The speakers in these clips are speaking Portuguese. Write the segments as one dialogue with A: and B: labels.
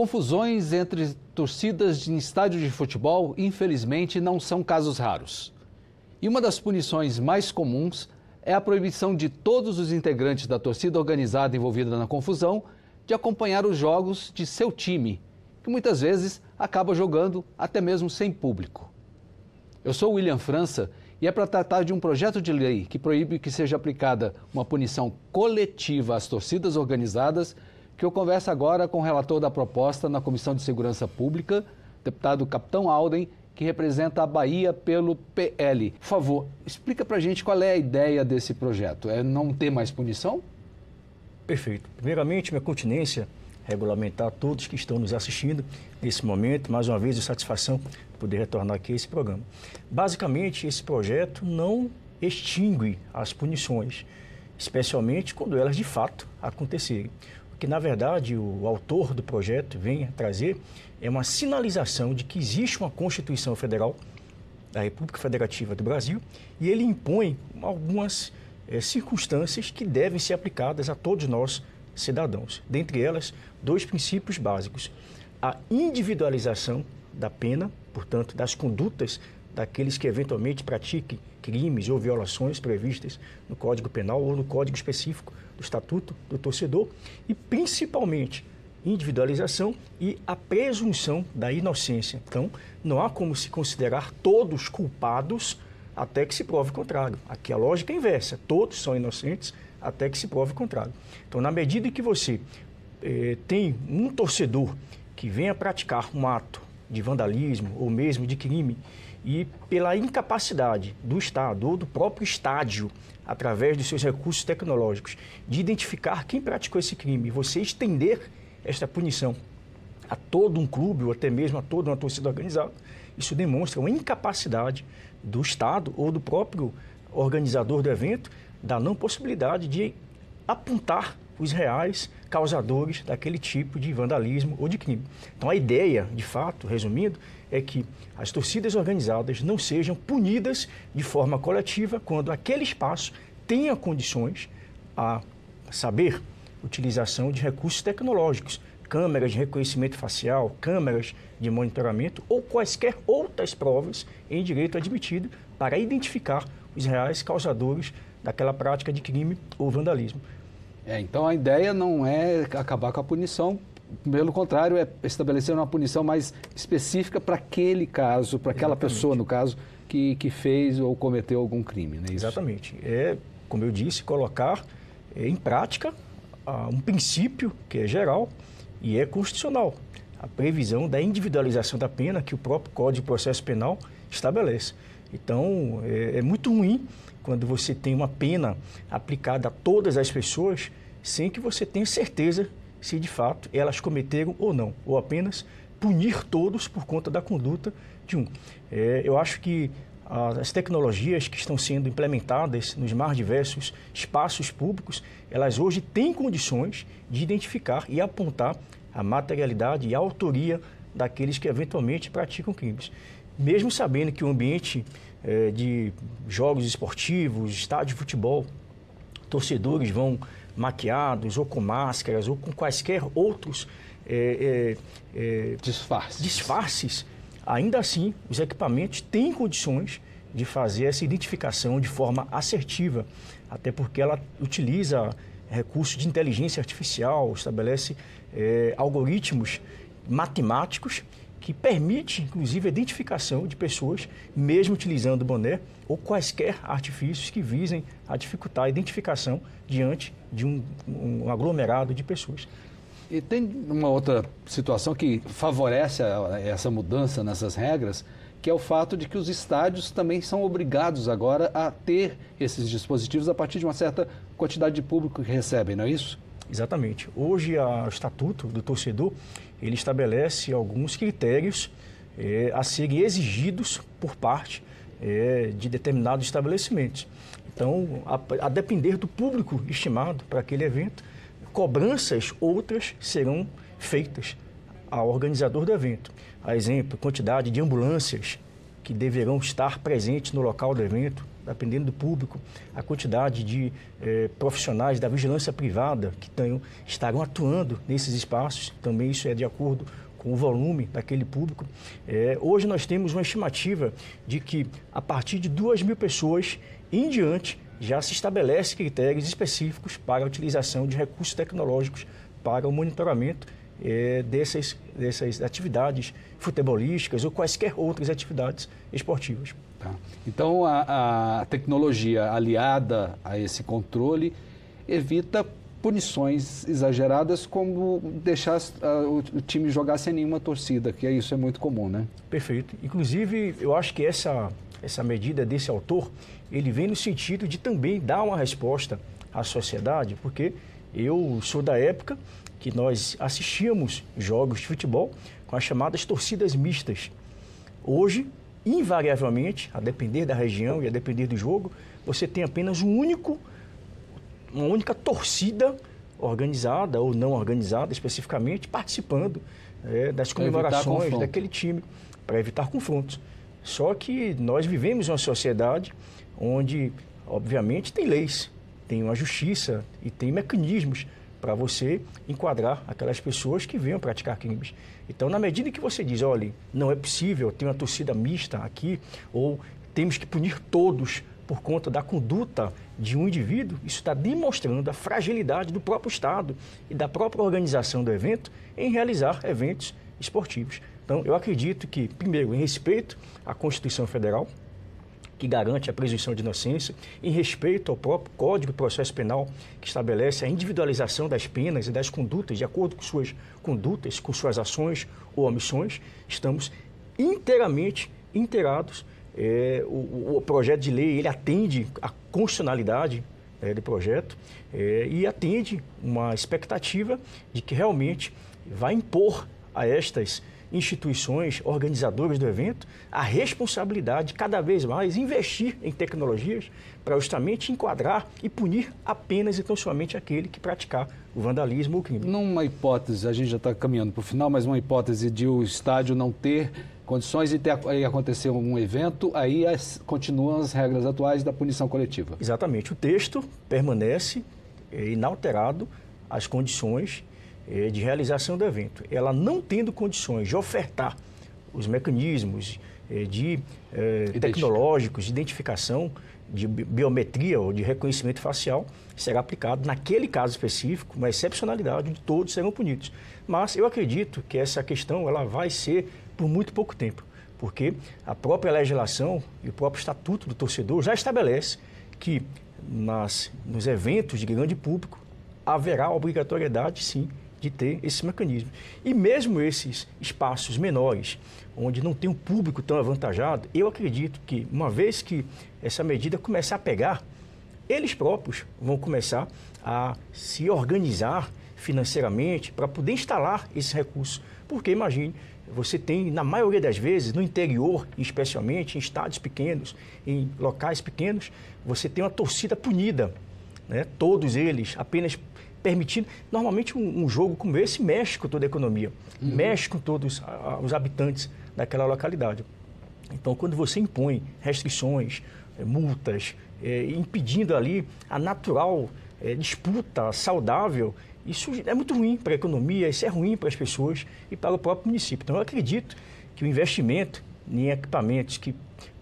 A: Confusões entre torcidas em estádio de futebol, infelizmente, não são casos raros. E uma das punições mais comuns é a proibição de todos os integrantes da torcida organizada envolvida na confusão de acompanhar os jogos de seu time, que muitas vezes acaba jogando até mesmo sem público. Eu sou William França e é para tratar de um projeto de lei que proíbe que seja aplicada uma punição coletiva às torcidas organizadas que eu converso agora com o relator da proposta na Comissão de Segurança Pública, deputado Capitão Alden, que representa a Bahia pelo PL. Por favor, explica para a gente qual é a ideia desse projeto. É não ter mais punição?
B: Perfeito. Primeiramente, minha continência regulamentar a todos que estão nos assistindo nesse momento. Mais uma vez, é satisfação poder retornar aqui a esse programa. Basicamente, esse projeto não extingue as punições, especialmente quando elas de fato acontecerem. O que, na verdade, o autor do projeto vem a trazer é uma sinalização de que existe uma Constituição Federal da República Federativa do Brasil e ele impõe algumas circunstâncias que devem ser aplicadas a todos nós, cidadãos. Dentre elas, dois princípios básicos. A individualização da pena, portanto, das condutas daqueles que eventualmente pratiquem crimes ou violações previstas no Código Penal ou no Código Específico do Estatuto do Torcedor e, principalmente, individualização e a presunção da inocência. Então, não há como se considerar todos culpados até que se prove o contrário. Aqui a lógica é inversa, todos são inocentes até que se prove o contrário. Então, na medida em que você tem um torcedor que venha praticar um ato de vandalismo ou mesmo de crime e pela incapacidade do Estado ou do próprio estádio, através dos seus recursos tecnológicos, de identificar quem praticou esse crime, você estender esta punição a todo um clube ou até mesmo a toda uma torcida organizada, isso demonstra uma incapacidade do Estado ou do próprio organizador do evento da não possibilidade de apontar os reais causadores daquele tipo de vandalismo ou de crime. Então a ideia, de fato, resumindo, é que as torcidas organizadas não sejam punidas de forma coletiva quando aquele espaço tenha condições a saber utilização de recursos tecnológicos, câmeras de reconhecimento facial, câmeras de monitoramento ou quaisquer outras provas em direito admitido para identificar os reais causadores daquela prática de crime ou vandalismo.
A: Então a ideia não é acabar com a punição, pelo contrário, é estabelecer uma punição mais específica para aquele caso, para aquela pessoa, no caso, que fez ou cometeu algum crime, não é isso?
B: Exatamente. É, como eu disse, colocar em prática um princípio que é geral e é constitucional. A previsão da individualização da pena que o próprio Código de Processo Penal estabelece. Então, é muito ruim quando você tem uma pena aplicada a todas as pessoas sem que você tenha certeza se de fato elas cometeram ou não, ou apenas punir todos por conta da conduta de um. Eu acho que as tecnologias que estão sendo implementadas nos mais diversos espaços públicos, elas hoje têm condições de identificar e apontar a materialidade e a autoria daqueles que eventualmente praticam crimes. Mesmo sabendo que o ambiente de jogos esportivos, estádio de futebol, torcedores vão maquiados ou com máscaras ou com quaisquer outros disfarces, ainda assim os equipamentos têm condições de fazer essa identificação de forma assertiva, até porque ela utiliza recursos de inteligência artificial, estabelece algoritmos matemáticos que permite, inclusive, a identificação de pessoas, mesmo utilizando boné ou quaisquer artifícios que visem a dificultar a identificação diante de um aglomerado de pessoas.
A: E tem uma outra situação que favorece essa mudança nessas regras, que é o fato de que os estádios também são obrigados agora a ter esses dispositivos a partir de uma certa quantidade de público que recebem, não é isso?
B: Exatamente. Hoje, o Estatuto do Torcedor, ele estabelece alguns critérios a serem exigidos por parte de determinados estabelecimentos. Então, a depender do público estimado para aquele evento, cobranças outras serão feitas ao organizador do evento. A exemplo, quantidade de ambulâncias que deverão estar presentes no local do evento, dependendo do público, a quantidade de profissionais da vigilância privada que estarão atuando nesses espaços, também isso é de acordo com o volume daquele público. Hoje nós temos uma estimativa de que a partir de 2.000 pessoas em diante já se estabelece critérios específicos para a utilização de recursos tecnológicos para o monitoramento dessas atividades futebolísticas ou quaisquer outras atividades esportivas.
A: Tá. Então, a tecnologia aliada a esse controle evita punições exageradas, como deixar o time jogar sem nenhuma torcida, que isso é muito comum, né?
B: Perfeito. Inclusive, eu acho que essa medida desse autor, ele vem no sentido de também dar uma resposta à sociedade, porque eu sou da época que nós assistíamos jogos de futebol com as chamadas torcidas mistas. Hoje, invariavelmente, a depender da região e a depender do jogo, você tem apenas uma única torcida organizada ou não organizada especificamente, participando das comemorações daquele time, para evitar confrontos. Só que nós vivemos uma sociedade onde, obviamente, tem leis, tem uma justiça e tem mecanismos para você enquadrar aquelas pessoas que venham praticar crimes. Então, na medida que você diz, olha, não é possível ter uma torcida mista aqui, ou temos que punir todos por conta da conduta de um indivíduo, isso está demonstrando a fragilidade do próprio Estado e da própria organização do evento em realizar eventos esportivos. Então, eu acredito que, primeiro, em respeito à Constituição Federal, que garante a presunção de inocência, em respeito ao próprio Código de Processo Penal, que estabelece a individualização das penas e das condutas, de acordo com suas condutas, com suas ações ou omissões, estamos inteiramente inteirados. O projeto de lei, ele atende à constitucionalidade do projeto e atende uma expectativa de que realmente vai impor a estas instituições organizadoras do evento a responsabilidade de cada vez mais investir em tecnologias para justamente enquadrar e punir apenas e tão somente aquele que praticar o vandalismo ou o crime.
A: Numa hipótese, a gente já está caminhando para o final, mas uma hipótese de o estádio não ter condições de acontecer um evento, aí continuam as regras atuais da punição coletiva.
B: Exatamente. O texto permanece inalterado, as condições de realização do evento. Ela não tendo condições de ofertar os mecanismos tecnológicos de identificação, de biometria ou de reconhecimento facial, será aplicado naquele caso específico, uma excepcionalidade onde todos serão punidos. Mas eu acredito que essa questão ela vai ser por muito pouco tempo, porque a própria legislação e o próprio Estatuto do Torcedor já estabelece que nos eventos de grande público haverá a obrigatoriedade, sim, de ter esse mecanismo. E mesmo esses espaços menores, onde não tem um público tão avantajado, eu acredito que, uma vez que essa medida começar a pegar, eles próprios vão começar a se organizar financeiramente para poder instalar esse recurso. Porque, imagine, você tem, na maioria das vezes, no interior, especialmente, em estádios pequenos, em locais pequenos, você tem uma torcida punida, né? Todos eles apenas permitindo. Normalmente um jogo como esse mexe com toda a economia, mexe com todos os habitantes daquela localidade. Então, quando você impõe restrições, multas, impedindo ali a natural disputa saudável, isso é muito ruim para a economia, isso é ruim para as pessoas e para o próprio município. Então, eu acredito que o investimento em equipamentos que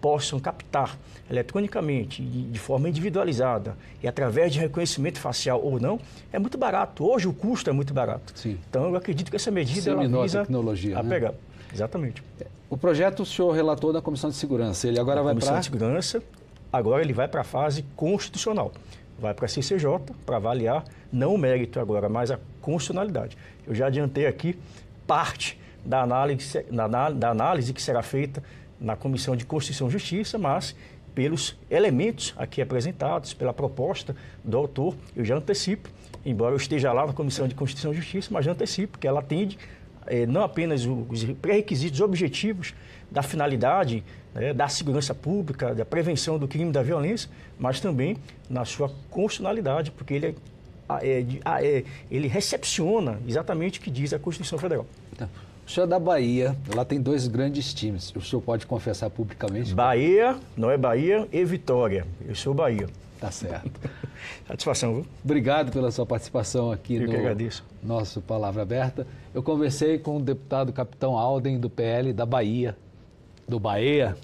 B: possam captar eletronicamente, de forma individualizada e através de reconhecimento facial ou não, é muito barato. Hoje o custo é muito barato.
A: Sim.
B: Então eu acredito que essa medida ela visa
A: tecnologia,
B: a pegar. Exatamente.
A: O projeto o senhor relatou na Comissão de Segurança. Ele agora vai para a
B: Comissão de Segurança, agora ele vai para a fase constitucional. Vai para a CCJ para avaliar não o mérito agora, mas a constitucionalidade. Eu já adiantei aqui parte da análise que será feita na Comissão de Constituição e Justiça, mas pelos elementos aqui apresentados, pela proposta do autor, eu já antecipo, embora eu esteja lá na Comissão de Constituição e Justiça, mas já antecipo que ela atende não apenas os pré-requisitos objetivos da finalidade, da segurança pública, da prevenção do crime e da violência, mas também na sua constitucionalidade, porque ele recepciona exatamente o que diz a Constituição Federal.
A: Tá. O senhor é da Bahia, lá tem 2 grandes times. O senhor pode confessar publicamente?
B: Bahia, não é Bahia, e Vitória. Eu sou Bahia.
A: Tá certo.
B: Satisfação, viu?
A: Obrigado pela sua participação aqui
B: Eu que agradeço.
A: Nosso Palavra Aberta. Eu conversei com o deputado Capitão Alden, do PL da Bahia, do Bahia,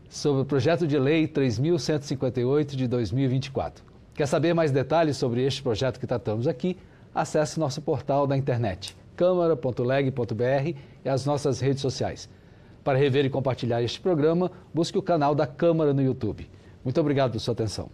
A: sobre o projeto de lei 3.158 de 2024. Quer saber mais detalhes sobre este projeto que tratamos aqui? Acesse nosso portal da internet, câmara.leg.br, e as nossas redes sociais. Para rever e compartilhar este programa, busque o canal da Câmara no YouTube. Muito obrigado por sua atenção.